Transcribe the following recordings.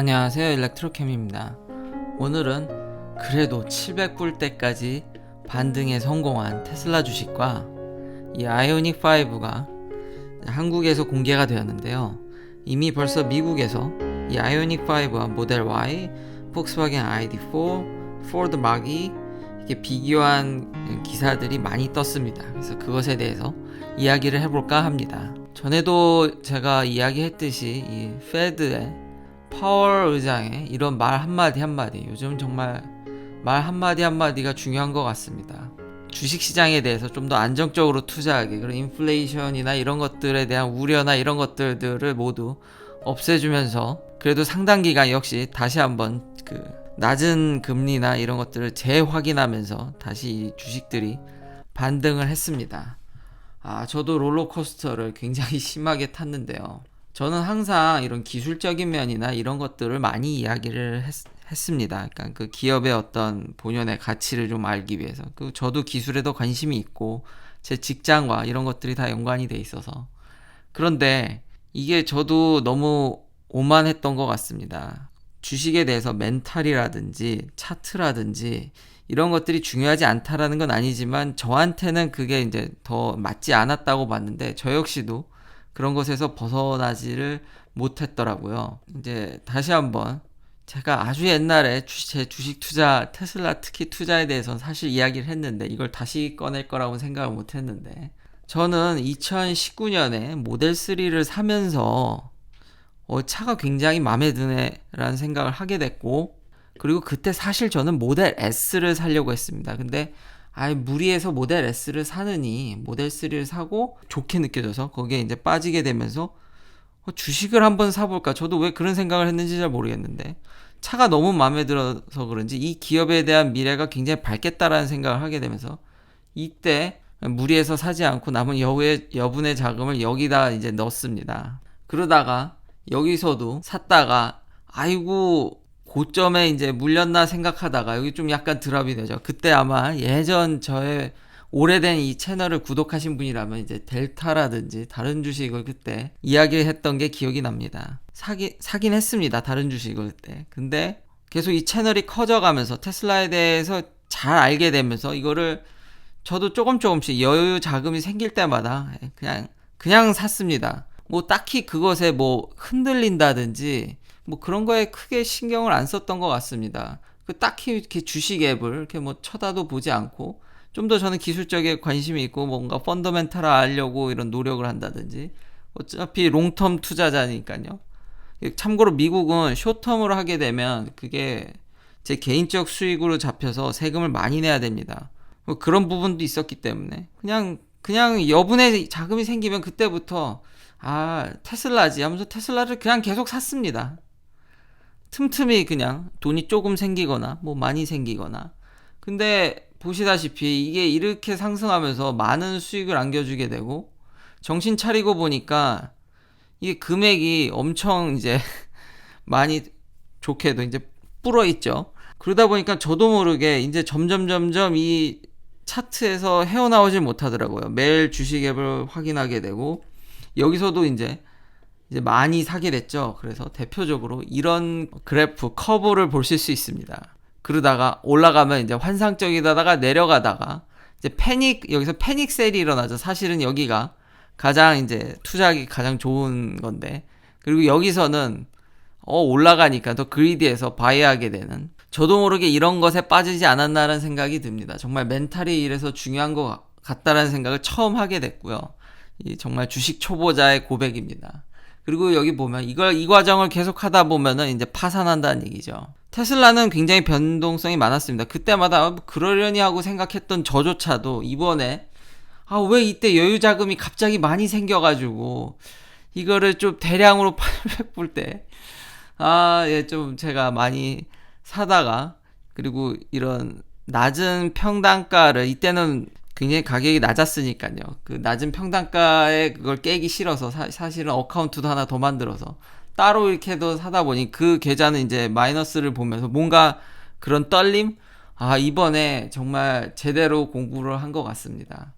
안녕하세요, 일렉트로캠입니다. 오늘은 그래도 700불대까지 반등에 성공한 테슬라 주식과 이 아이오닉 5가 한국에서 공개가 되었는데요. 이미 벌써 미국에서 이 아이오닉 5와 모델 Y, 폭스바겐 ID4, 포드 마기 이렇게 비교한 기사들이 많이 떴습니다. 그래서 그것에 대해서 이야기를 해볼까 합니다. 전에도 제가 이야기했듯이 이 페드의 파월 의장의 이런 말 한마디 한마디, 요즘 정말 말 한마디 한마디가 중요한 것 같습니다. 주식시장에 대해서 좀 더 안정적으로 투자하게, 그런 인플레이션이나 이런 것들에 대한 우려나 이런 것들을 모두 없애주면서 그래도 상당 기간 역시 다시 한번 그 낮은 금리나 이런 것들을 재확인하면서 다시 이 주식들이 반등을 했습니다. 저도 롤러코스터를 굉장히 심하게 탔는데요. 저는 항상 이런 기술적인 면이나 이런 것들을 많이 이야기를 했습니다. 그러니까 그 기업의 어떤 본연의 가치를 좀 알기 위해서. 저도 기술에도 관심이 있고 제 직장과 이런 것들이 다 연관이 돼 있어서. 그런데 이게 저도 너무 오만했던 것 같습니다. 주식에 대해서 멘탈이라든지 차트라든지 이런 것들이 중요하지 않다라는 건 아니지만 저한테는 그게 이제 더 맞지 않았다고 봤는데 저 역시도 그런 것에서 벗어나지를 못했더라고요. 이제 다시 한번 제가 아주 옛날에 제 주식 투자, 테슬라 특히 투자에 대해서는 사실 이야기를 했는데 이걸 다시 꺼낼 거라고 생각을 못했는데 저는 2019년에 모델 3를 사면서 차가 굉장히 마음에 드네라는 생각을 하게 됐고, 그리고 그때 사실 저는 모델 S를 사려고 했습니다. 근데 무리해서 모델 S를 사느니 모델 3를 사고 좋게 느껴져서 거기에 이제 빠지게 되면서 주식을 한번 사볼까. 저도 왜 그런 생각을 했는지 잘 모르겠는데 차가 너무 마음에 들어서 그런지 이 기업에 대한 미래가 굉장히 밝겠다라는 생각을 하게 되면서 이때 무리해서 사지 않고 남은 여분의 자금을 여기다 이제 넣습니다. 그러다가 여기서도 샀다가 아이고 고점에 이제 물렸나 생각하다가 여기 좀 약간 드랍이 되죠. 그때 아마 예전 저의 오래된 이 채널을 구독하신 분이라면 이제 델타라든지 다른 주식을 그때 이야기했던 게 기억이 납니다. 사긴 했습니다. 다른 주식을 그때. 근데 계속 이 채널이 커져가면서 테슬라에 대해서 잘 알게 되면서 이거를 저도 조금씩 여유 자금이 생길 때마다 그냥 샀습니다. 뭐 딱히 그것에 뭐 흔들린다든지 뭐 그런 거에 크게 신경을 안 썼던 것 같습니다. 딱히 이렇게 주식 앱을 이렇게 뭐 쳐다도 보지 않고 좀 더 저는 기술적에 관심이 있고 뭔가 펀더멘탈을 알려고 이런 노력을 한다든지, 어차피 롱텀 투자자니까요. 참고로 미국은 숏텀으로 하게 되면 그게 제 개인적 수익으로 잡혀서 세금을 많이 내야 됩니다. 뭐 그런 부분도 있었기 때문에 그냥 여분의 자금이 생기면 그때부터 테슬라지 하면서 테슬라를 그냥 계속 샀습니다. 틈틈이 그냥 돈이 조금 생기거나 뭐 많이 생기거나. 근데 보시다시피 이게 이렇게 상승하면서 많은 수익을 안겨주게 되고 정신 차리고 보니까 이게 금액이 엄청 이제 많이 좋게도 이제 불어 있죠. 그러다 보니까 저도 모르게 이제 점점 이 차트에서 헤어나오질 못하더라고요. 매일 주식 앱을 확인하게 되고 여기서도 이제 많이 사게 됐죠. 그래서 대표적으로 이런 그래프 커브를 보실 수 있습니다. 그러다가 올라가면 이제 환상적이다가 내려가다가 이제 여기서 패닉 셀이 일어나죠. 사실은 여기가 가장 이제 투자하기 가장 좋은 건데, 그리고 여기서는 올라가니까 더 그리디해서 바이하게 되는, 저도 모르게 이런 것에 빠지지 않았나라는 생각이 듭니다. 정말 멘탈이 이래서 중요한 것 같다라는 생각을 처음 하게 됐고요. 정말 주식 초보자의 고백입니다. 그리고 여기 보면 이 과정을 계속 하다 보면은 이제 파산한다는 얘기죠. 테슬라는 굉장히 변동성이 많았습니다. 그때마다 그러려니 하고 생각했던 저조차도 이번에 왜 이때 여유 자금이 갑자기 많이 생겨가지고 이거를 좀 대량으로 800불 때 좀 제가 많이 사다가, 그리고 이런 낮은 평단가를 이때는 굉장히 가격이 낮았으니까요. 그 낮은 평단가에 그걸 깨기 싫어서 사실은 어카운트도 하나 더 만들어서 따로 이렇게도 사다 보니 그 계좌는 이제 마이너스를 보면서 뭔가 그런 떨림? 이번에 정말 제대로 공부를 한 것 같습니다.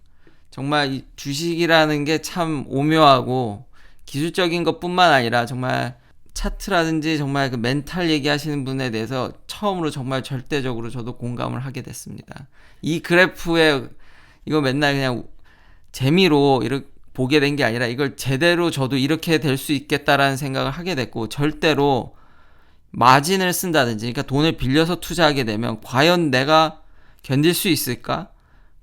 정말 이 주식이라는 게 참 오묘하고 기술적인 것뿐만 아니라 정말 차트라든지 정말 그 멘탈 얘기하시는 분에 대해서 처음으로 정말 절대적으로 저도 공감을 하게 됐습니다. 이 그래프에 이거 맨날 그냥 재미로 이렇게 보게 된 게 아니라 이걸 제대로 저도 이렇게 될 수 있겠다라는 생각을 하게 됐고, 절대로 마진을 쓴다든지, 그러니까 돈을 빌려서 투자하게 되면 과연 내가 견딜 수 있을까?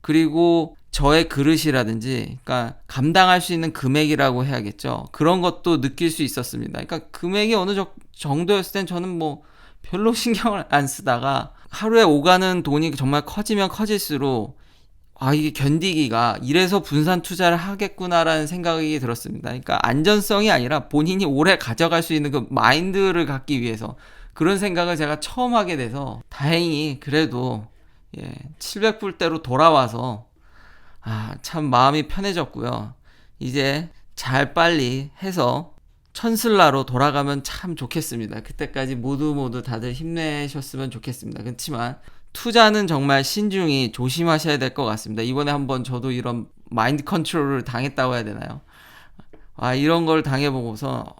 그리고 저의 그릇이라든지, 그러니까 감당할 수 있는 금액이라고 해야겠죠. 그런 것도 느낄 수 있었습니다. 그러니까 금액이 어느 정도였을 땐 저는 뭐 별로 신경을 안 쓰다가 하루에 오가는 돈이 정말 커지면 커질수록 이게 견디기가, 이래서 분산 투자를 하겠구나라는 생각이 들었습니다. 그러니까 안전성이 아니라 본인이 오래 가져갈 수 있는 그 마인드를 갖기 위해서 그런 생각을 제가 처음 하게 돼서 다행히 그래도 700불대로 돌아와서 참 마음이 편해졌고요. 이제 잘 빨리 해서 천슬라로 돌아가면 참 좋겠습니다. 그때까지 모두 다들 힘내셨으면 좋겠습니다. 그렇지만 투자는 정말 신중히 조심하셔야 될 것 같습니다. 이번에 한번 저도 이런 마인드 컨트롤을 당했다고 해야 되나요? 이런 걸 당해보고서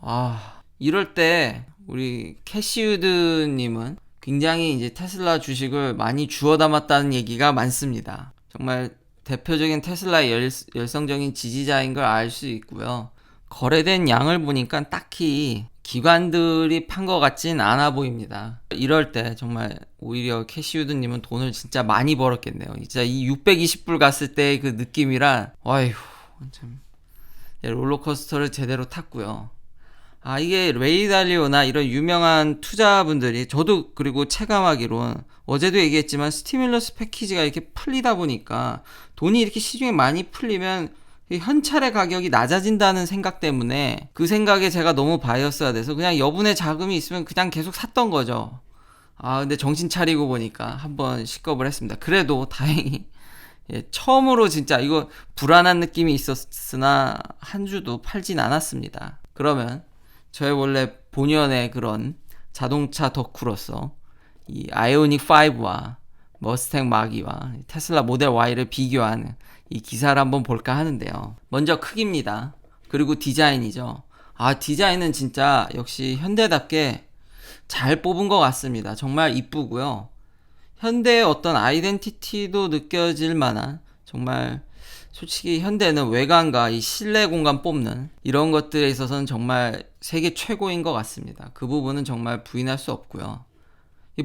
이럴 때 우리 캐시우드님은 굉장히 이제 테슬라 주식을 많이 주워 담았다는 얘기가 많습니다. 정말 대표적인 테슬라의 열성적인 지지자인 걸 알 수 있고요. 거래된 양을 보니까 딱히 기관들이 판 것 같진 않아 보입니다. 이럴 때 정말 오히려 캐시우드님은 돈을 진짜 많이 벌었겠네요. 진짜 이 620불 갔을 때 그 느낌이라 참 롤러코스터를 제대로 탔고요. 이게 레이 달리오나 이런 유명한 투자분들이, 저도 그리고 체감하기론 어제도 얘기했지만 스티뮬러스 패키지가 이렇게 풀리다 보니까 돈이 이렇게 시중에 많이 풀리면 현찰의 가격이 낮아진다는 생각 때문에, 그 생각에 제가 너무 바이어스가 돼서 그냥 여분의 자금이 있으면 그냥 계속 샀던 거죠. 근데 정신 차리고 보니까 한번 식겁을 했습니다. 그래도 다행히 처음으로 진짜 이거 불안한 느낌이 있었으나 한 주도 팔진 않았습니다. 그러면 저의 원래 본연의 그런 자동차 덕후로서 이 아이오닉 5와 머스탱 마기와 테슬라 모델 Y를 비교한 이 기사를 한번 볼까 하는데요. 먼저 크기입니다. 그리고 디자인이죠. 디자인은 진짜 역시 현대답게 잘 뽑은 것 같습니다. 정말 이쁘고요. 현대의 어떤 아이덴티티도 느껴질 만한, 정말 솔직히 현대는 외관과 이 실내 공간 뽑는 이런 것들에 있어서는 정말 세계 최고인 것 같습니다. 그 부분은 정말 부인할 수 없고요.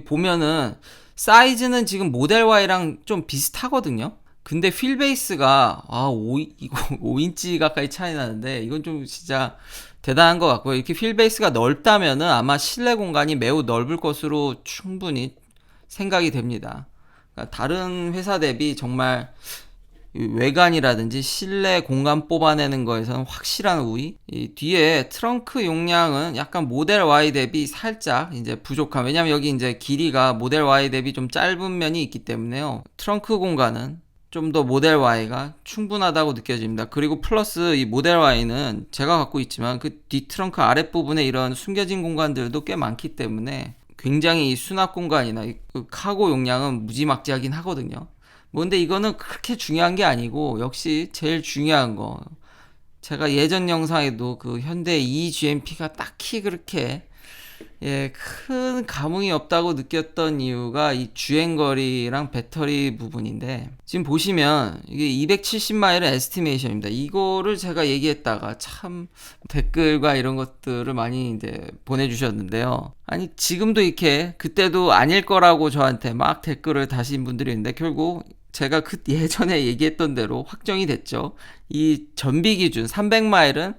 보면은 사이즈는 지금 모델 Y랑 좀 비슷하거든요. 근데 휠베이스가 5인치 가까이 차이 나는데, 이건 좀 진짜 대단한 것 같고요. 이렇게 휠베이스가 넓다면은 아마 실내 공간이 매우 넓을 것으로 충분히 생각이 됩니다. 그러니까 다른 회사 대비 정말 외관이라든지 실내 공간 뽑아내는 거에서는 확실한 우위. 이 뒤에 트렁크 용량은 약간 모델 Y 대비 살짝 이제 부족함. 왜냐면 여기 이제 길이가 모델 Y 대비 좀 짧은 면이 있기 때문에요. 트렁크 공간은 좀 더 모델 Y가 충분하다고 느껴집니다. 그리고 플러스 이 모델 Y는 제가 갖고 있지만 그 뒤 트렁크 아랫부분에 이런 숨겨진 공간들도 꽤 많기 때문에 굉장히 이 수납 공간이나 그 카고 용량은 무지막지하긴 하거든요. 근데 이거는 그렇게 중요한 게 아니고, 역시 제일 중요한 거, 제가 예전 영상에도 그 현대 eGMP가 딱히 그렇게 큰 감흥이 없다고 느꼈던 이유가 이 주행거리랑 배터리 부분인데, 지금 보시면 이게 270마일은 에스티메이션입니다. 이거를 제가 얘기했다가 참 댓글과 이런 것들을 많이 이제 보내주셨는데요. 지금도 이렇게 그때도 아닐 거라고 저한테 막 댓글을 다신 분들이 있는데, 결국 제가 그 예전에 얘기했던 대로 확정이 됐죠. 이 전비 기준 300마일은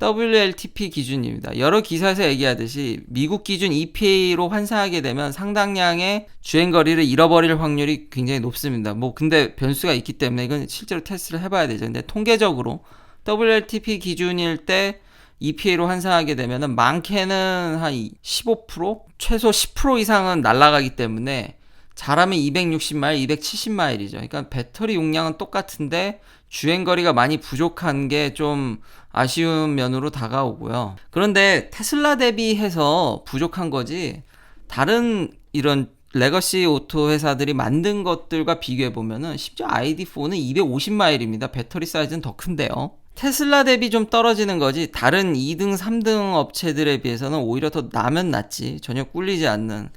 WLTP 기준입니다. 여러 기사에서 얘기하듯이 미국 기준 EPA로 환산하게 되면 상당량의 주행거리를 잃어버릴 확률이 굉장히 높습니다. 근데 변수가 있기 때문에 이건 실제로 테스트를 해봐야 되죠. 근데 통계적으로 WLTP 기준일 때 EPA로 환산하게 되면 많게는 한 15%? 최소 10% 이상은 날아가기 때문에 잘하면 260마일, 270마일이죠. 그러니까 배터리 용량은 똑같은데 주행거리가 많이 부족한 게 좀 아쉬운 면으로 다가오고요. 그런데 테슬라 대비해서 부족한 거지, 다른 이런 레거시 오토 회사들이 만든 것들과 비교해 보면은 심지어 ID4는 250마일입니다. 배터리 사이즈는 더 큰데요. 테슬라 대비 좀 떨어지는 거지 다른 2등, 3등 업체들에 비해서는 오히려 더 나면 낫지 전혀 꿀리지 않는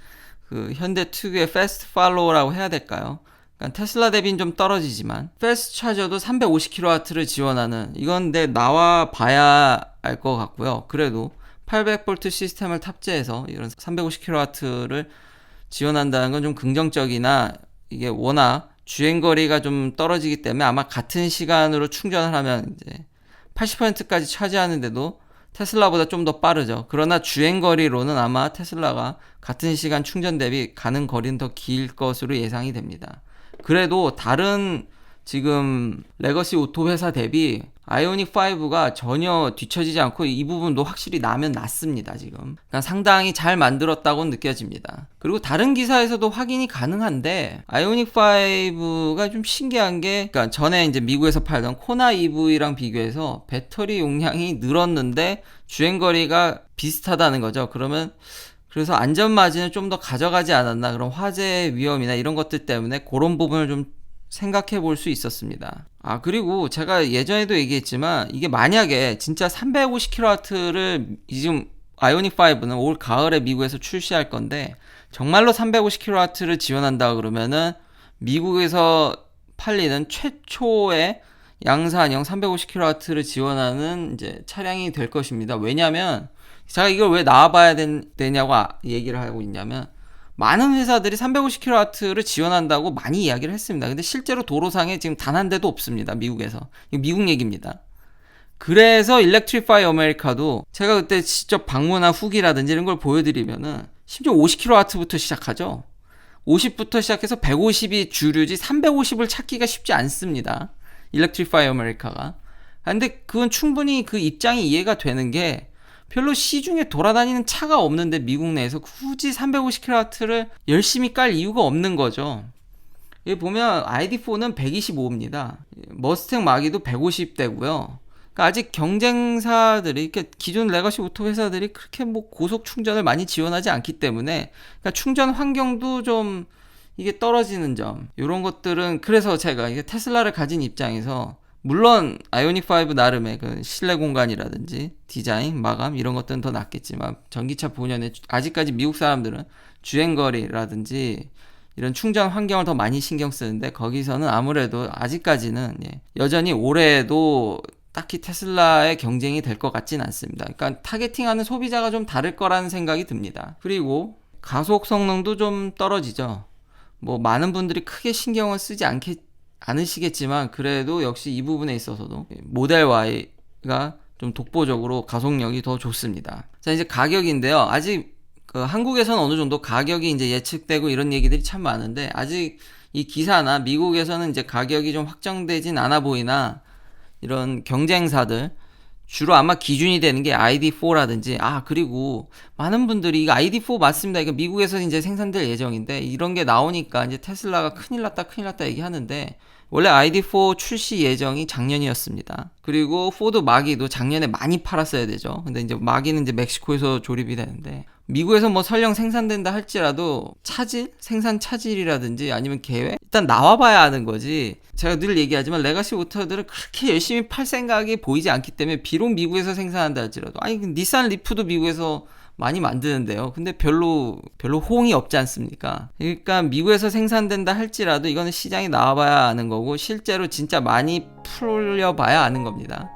그 현대 특유의 패스트 팔로우라고 해야 될까요? 그러니까 테슬라 대비는 좀 떨어지지만 패스트 차저도 350kW를 지원하는 이건 내 나와 봐야 알 것 같고요. 그래도 800V 시스템을 탑재해서 이런 350kW를 지원한다는 건 좀 긍정적이나 이게 워낙 주행거리가 좀 떨어지기 때문에 아마 같은 시간으로 충전을 하면 이제 80%까지 차지하는데도 테슬라보다 좀 더 빠르죠. 그러나 주행거리로는 아마 테슬라가 같은 시간 충전 대비 가는 거리는 더 길 것으로 예상이 됩니다. 그래도 다른 지금 레거시 오토 회사 대비 아이오닉 5가 전혀 뒤처지지 않고 이 부분도 확실히 나면 낫습니다. 지금 그러니까 상당히 잘 만들었다고 느껴집니다. 그리고 다른 기사에서도 확인이 가능한데 아이오닉 5가 좀 신기한 게 그러니까 전에 이제 미국에서 팔던 코나 EV랑 비교해서 배터리 용량이 늘었는데 주행거리가 비슷하다는 거죠. 그래서 안전 마진을 좀 더 가져가지 않았나 그런 화재 위험이나 이런 것들 때문에 그런 부분을 좀 생각해 볼 수 있었습니다. 그리고 제가 예전에도 얘기했지만 이게 만약에 진짜 350kW를 지금 아이오닉 5는 올 가을에 미국에서 출시할 건데 정말로 350kW를 지원한다 그러면은 미국에서 팔리는 최초의 양산형 350kW를 지원하는 이제 차량이 될 것입니다. 왜냐면 제가 이걸 왜 나와봐야 되냐고 얘기를 하고 있냐면 많은 회사들이 350kW를 지원한다고 많이 이야기를 했습니다. 근데 실제로 도로상에 지금 단 한 대도 없습니다. 미국에서. 이거 미국 얘기입니다. 그래서 일렉트리파이 아메리카도 제가 그때 직접 방문한 후기라든지 이런 걸 보여드리면은 심지어 50kW부터 시작하죠. 50부터 시작해서 150이 주류지 350을 찾기가 쉽지 않습니다. 일렉트리파이 아메리카가. 근데 그건 충분히 그 입장이 이해가 되는 게 별로 시중에 돌아다니는 차가 없는데 미국 내에서 굳이 350kW를 열심히 깔 이유가 없는 거죠. 여기 보면 ID4는 125입니다. 머스탱 마기도 150대고요. 그러니까 아직 경쟁사들이 기존 레거시 오토 회사들이 그렇게 뭐 고속 충전을 많이 지원하지 않기 때문에 그러니까 충전 환경도 좀 이게 떨어지는 점 이런 것들은 그래서 제가 이게 테슬라를 가진 입장에서 물론 아이오닉 5 나름의 그 실내 공간이라든지 디자인, 마감 이런 것들은 더 낫겠지만 전기차 본연의 아직까지 미국 사람들은 주행거리라든지 이런 충전 환경을 더 많이 신경 쓰는데 거기서는 아무래도 아직까지는 여전히 올해도 딱히 테슬라의 경쟁이 될 것 같진 않습니다. 그러니까 타겟팅하는 소비자가 좀 다를 거라는 생각이 듭니다. 그리고 가속 성능도 좀 떨어지죠. 뭐 많은 분들이 크게 신경을 쓰지 않으시겠지만 그래도 역시 이 부분에 있어서도 모델 Y가 좀 독보적으로 가속력이 더 좋습니다. 자, 이제 가격인데요. 아직 한국에서는 어느 정도 가격이 이제 예측되고 이런 얘기들이 참 많은데 아직 이 기사나 미국에서는 이제 가격이 좀 확정되진 않아 보이나 이런 경쟁사들 주로 아마 기준이 되는 게 ID4라든지 그리고 많은 분들이 이거 ID4 맞습니다. 이거 미국에서 이제 생산될 예정인데 이런 게 나오니까 이제 테슬라가 큰일 났다 얘기하는데 원래 ID4 출시 예정이 작년이었습니다. 그리고 포드 마기도 작년에 많이 팔았어야 되죠. 근데 이제 마기는 이제 멕시코에서 조립이 되는데 미국에서 뭐 설령 생산된다 할지라도 생산 차질이라든지 아니면 계획? 일단 나와봐야 아는 거지. 제가 늘 얘기하지만 레가시 오토들은 그렇게 열심히 팔 생각이 보이지 않기 때문에 비록 미국에서 생산한다 할지라도 닛산 리프도 미국에서 많이 만드는데요. 근데 별로 호응이 없지 않습니까? 그러니까 미국에서 생산된다 할지라도 이거는 시장에 나와봐야 아는 거고 실제로 진짜 많이 풀려봐야 아는 겁니다.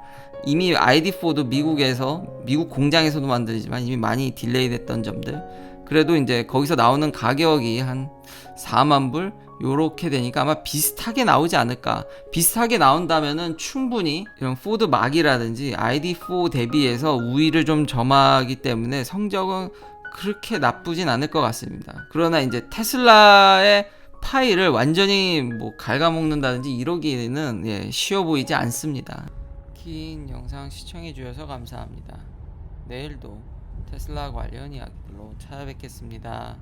이미 ID4도 미국 공장에서도 만들지만 이미 많이 딜레이 됐던 점들 그래도 이제 거기서 나오는 가격이 한 4만 불 요렇게 되니까 아마 비슷하게 나오지 않을까. 비슷하게 나온다면은 충분히 이런 포드 마기라든지 ID4 대비해서 우위를 좀 점하기 때문에 성적은 그렇게 나쁘진 않을 것 같습니다. 그러나 이제 테슬라의 파일을 완전히 뭐 갉아먹는다든지 이러기에는 쉬워 보이지 않습니다. 긴 영상 시청해 주셔서 감사합니다. 내일도 테슬라 관련 이야기들로 찾아뵙겠습니다.